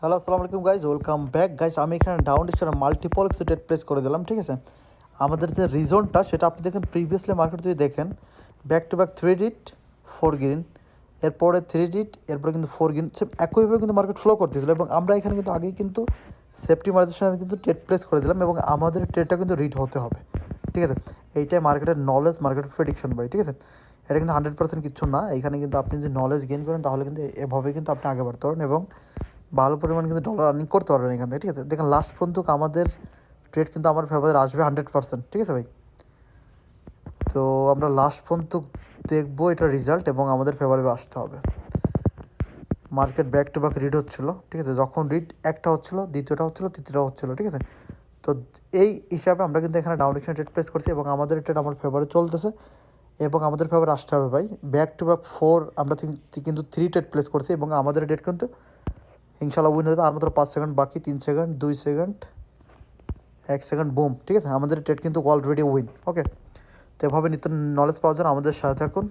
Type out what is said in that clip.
Hello, আসসালামু আলাইকুম guys, welcome back guys. আমি এখানে ডাউন ডিকশনে মাল্টিপল কিছু ট্রেড প্লেস করে দিলাম, ঠিক আছে। আমাদের যে রিজনটা সেটা আপনি দেখেন প্রিভিয়াসলি মার্কেট যদি দেখেন ব্যাক টু ব্যাক 3 ডিট 4 গ্রিন, এরপরে 3 ডিট, এরপরে কিন্তু 4 গ্রিন, সেম একইভাবে কিন্তু মার্কেট ফ্লো করতেছিল এবং আমরা এখানে কিন্তু আগেই কিন্তু সেফটি মার্কেটের সাথে কিন্তু ট্রেড প্লেস করে দিলাম এবং আমাদের ট্রেডটা কিন্তু রিড হতে হবে, ঠিক আছে। এইটাই মার্কেটের নলেজ, মার্কেটের প্রেডিকশন ভাই, ঠিক আছে। এটা কিন্তু 100% কিচ্ছু না। এখানে কিন্তু আপনি যদি নলেজ গেইন করেন তাহলে কিন্তু এভাবে কিন্তু আপনি আগে বাড়তে পারেন এবং ভালো পরিমাণ কিন্তু ডলার আর্নিং করতে পারবেন এখান থেকে, ঠিক আছে। দেখেন লাস্ট পর্যন্ত আমাদের ট্রেড কিন্তু আমার ফেভারে আসবে 100%, ঠিক আছে ভাই। তো আমরা লাস্ট পর্যন্ত দেখবো এটা রেজাল্ট এবং আমাদের ফেভারে আসতে হবে। Market back to back read হচ্ছিলো, ঠিক আছে। যখন রিড একটা হচ্ছিলো, দ্বিতীয়টা হচ্ছিলো, তৃতীয়টা হচ্ছিলো, ঠিক আছে। তো এই হিসাবে আমরা কিন্তু এখানে ডাউন ডিকশনে ট্রেড প্লেস করছি এবং আমাদের ট্রেড আমার ফেভারে চলতেছে এবং আমাদের ফেভারে আসতে হবে ভাই। ব্যাক টু ব্যাক 4 আমরা কিন্তু 3 ট্রেড প্লেস করছি এবং আমাদের ডেট কিন্তু ইনশাল্লাহ উইন হবে। আর মাত্র 5 সেকেন্ড বাকি, 3 সেকেন্ড, 2 সেকেন্ড, 1 সেকেন্ড, বুম, ঠিক আছে। আমাদের ট্রেড কিন্তু অলরেডি উইন। ওকে, তো এভাবে নিত্য নলেজ পাওয়ার জন্য আমাদের সাথে থাকুন।